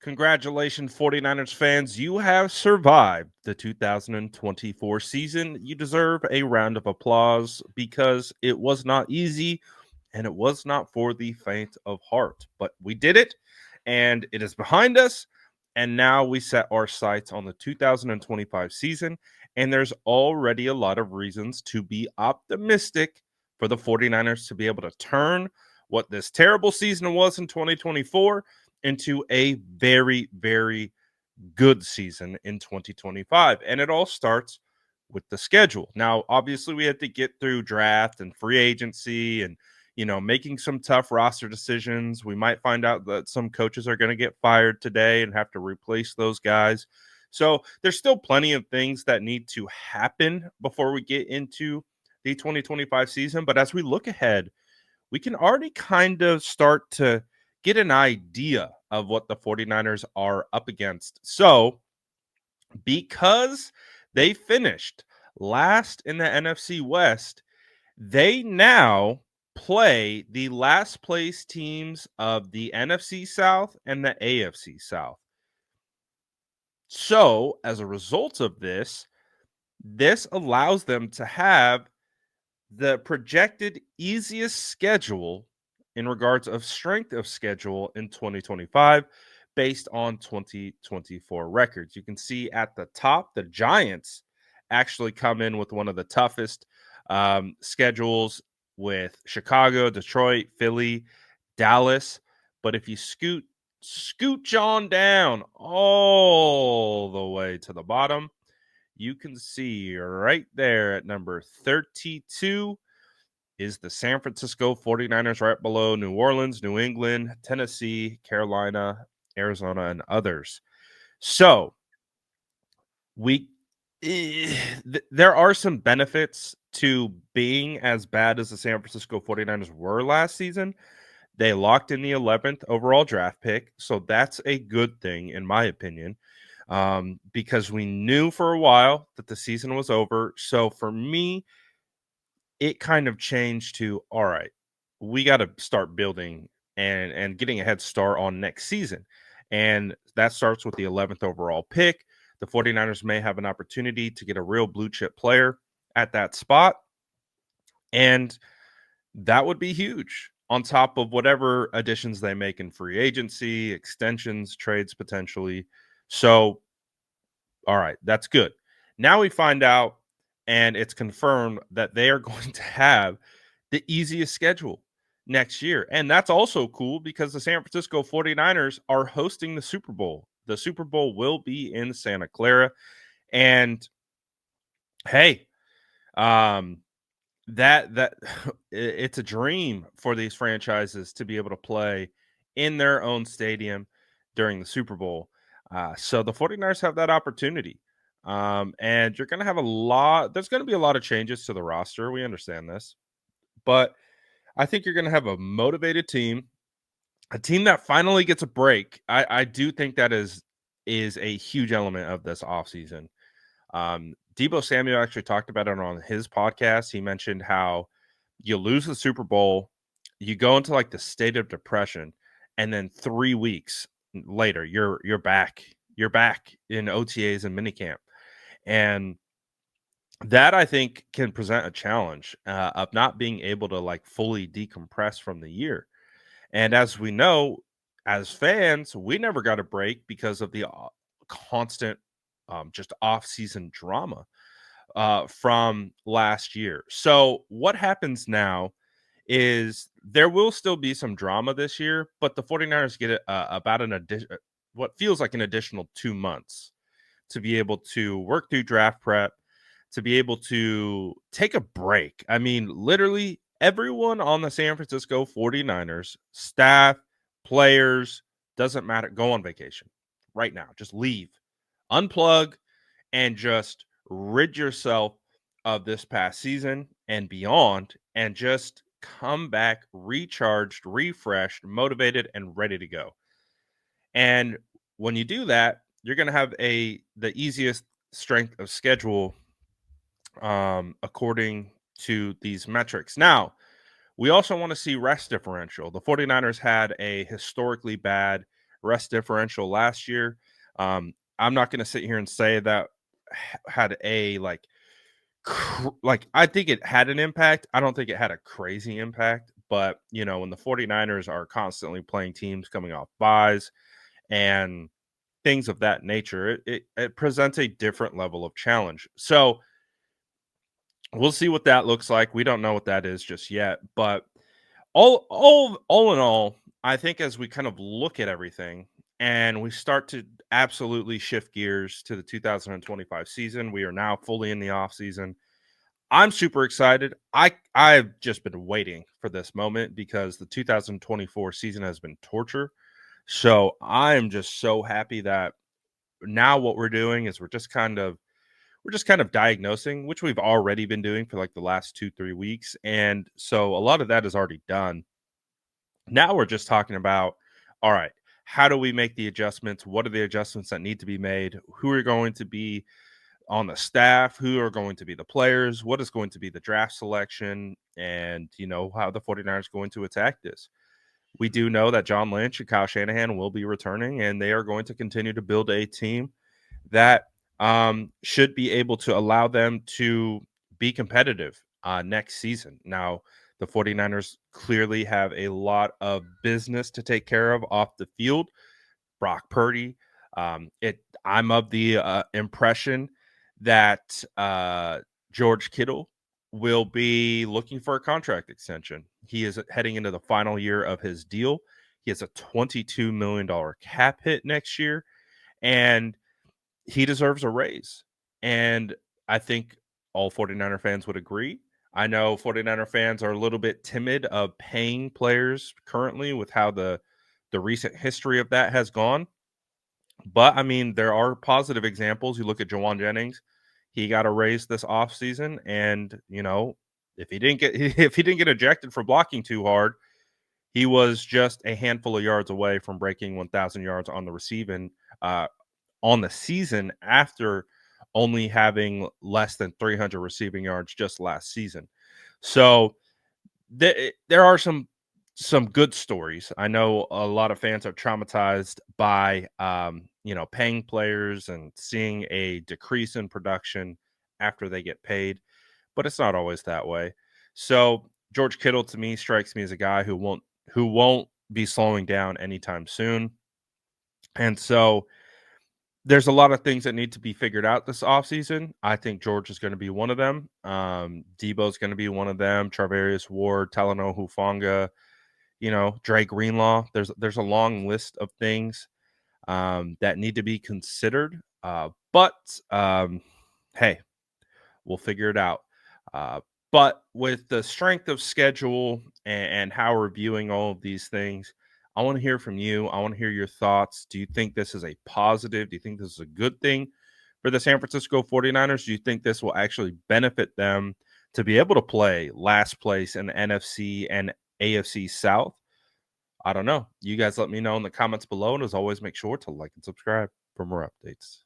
Congratulations, 49ers fans. You have survived the 2024 season. You deserve a round of applause because it was not easy and it was not for the faint of heart. But we did it and it is behind us. And now we set our sights on the 2025 season. And there's already a lot of reasons to be optimistic for the 49ers to be able to turn what this terrible season was in 2024 into a very, very good season in 2025. And it all starts with the schedule. Now, obviously, we had to get through draft and free agency and, making some tough roster decisions. We might find out that some coaches are going to get fired today and have to replace those guys. So there's still plenty of things that need to happen before we get into the 2025 season. But as we look ahead, we can already kind of start to get an idea of what the 49ers are up against. So, because they finished last in the NFC West, they now play the last place teams of the NFC South and the AFC South. So, as a result of this allows them to have the projected easiest schedule in regards of strength of schedule in 2025 based on 2024 records. You can see at the top, the Giants actually come in with one of the toughest schedules with Chicago, Detroit, Philly, Dallas. But if you scooch on down all the way to the bottom, you can see right there at number 32 is the San Francisco 49ers, right below New Orleans, New England, Tennessee, Carolina, Arizona, and others. So there are some benefits to being as bad as the San Francisco 49ers were last season. They locked in the 11th overall draft pick, so that's a good thing, in my opinion, because we knew for a while that the season was over. So for me, it kind of changed to, all right, we got to start building and getting a head start on next season. And that starts with the 11th overall pick. The 49ers may have an opportunity to get a real blue chip player at that spot. And that would be huge on top of whatever additions they make in free agency, extensions, trades potentially. So, all right, that's good. Now we find out, and it's confirmed that they are going to have the easiest schedule next year. And that's also cool because the San Francisco 49ers are hosting the Super Bowl. The Super Bowl will be in Santa Clara. And hey, that it's a dream for these franchises to be able to play in their own stadium during the Super Bowl. So the 49ers have that opportunity. And you're going to have there's going to be a lot of changes to the roster. We understand this. But I think you're going to have a motivated team, a team that finally gets a break. I do think that is a huge element of this offseason. Deebo Samuel actually talked about it on his podcast. He mentioned how you lose the Super Bowl, you go into like the state of depression, and then 3 weeks later, you're back. You're back in OTAs and minicamp. And that I think can present a challenge of not being able to like fully decompress from the year. And as we know, as fans, we never got a break because of the constant just off-season drama from last year. So what happens now is there will still be some drama this year, but the 49ers get about what feels like an additional 2 months to be able to work through draft prep, to be able to take a break. I mean, literally everyone on the San Francisco 49ers, staff, players, doesn't matter, go on vacation right now. Just leave, unplug, and just rid yourself of this past season and beyond, and just come back recharged, refreshed, motivated, and ready to go. And when you do that, you're going to have the easiest strength of schedule according to these metrics. Now, we also want to see rest differential. The 49ers had a historically bad rest differential last year. I'm not going to sit here and say that had a like I think it had an impact. I don't think it had a crazy impact, but when the 49ers are constantly playing teams coming off buys and things of that nature, it presents a different level of challenge. So we'll see what that looks like. We don't know what that is just yet, but all in all, I think as we kind of look at everything and we start to absolutely shift gears to the 2025 season, we are now fully in the off season. I'm super excited. I've just been waiting for this moment because the 2024 season has been torture. So I'm just so happy that now what we're doing is we're just kind of diagnosing, which we've already been doing for like the last 2-3 weeks. And so a lot of that is already done. Now we're just talking about, all right, how do we make the adjustments? What are the adjustments that need to be made? Who are going to be on the staff? Who are going to be the players? What is going to be the draft selection? And, how the 49ers are going to attack this. We do know that John Lynch and Kyle Shanahan will be returning, and they are going to continue to build a team that should be able to allow them to be competitive next season. Now, the 49ers clearly have a lot of business to take care of off the field. Brock Purdy. I'm of the impression that George Kittle will be looking for a contract extension. He is heading into the final year of his deal. He has a $22 million cap hit next year, and he deserves a raise. And I think all 49er fans would agree. I know 49er fans are a little bit timid of paying players currently with how the recent history of that has gone. But I mean, there are positive examples. You look at Jawan Jennings, he got a raise this offseason, and if he didn't get if he didn't get ejected for blocking too hard, he was just a handful of yards away from breaking 1,000 yards on the receiving on the season after only having less than 300 receiving yards just last season. So there are some good stories. I know a lot of fans are traumatized by paying players and seeing a decrease in production after they get paid, but it's not always that way. So George Kittle to me strikes me as a guy who won't be slowing down anytime soon. And so there's a lot of things that need to be figured out this offseason. I think George is going to be one of them. Debo's going to be one of them. Charvarius Ward, Talanoa Hufanga, Dre Greenlaw. There's a long list of things that need to be considered. But hey, we'll figure it out. But with the strength of schedule and how we're viewing all of these things, I want to hear from you. I want to hear your thoughts. Do you think this is a positive? Do you think this is a good thing for the San Francisco 49ers? Do you think this will actually benefit them to be able to play last place in the NFC and AFC South? I don't know. You guys let me know in the comments below. And as always, make sure to like and subscribe for more updates.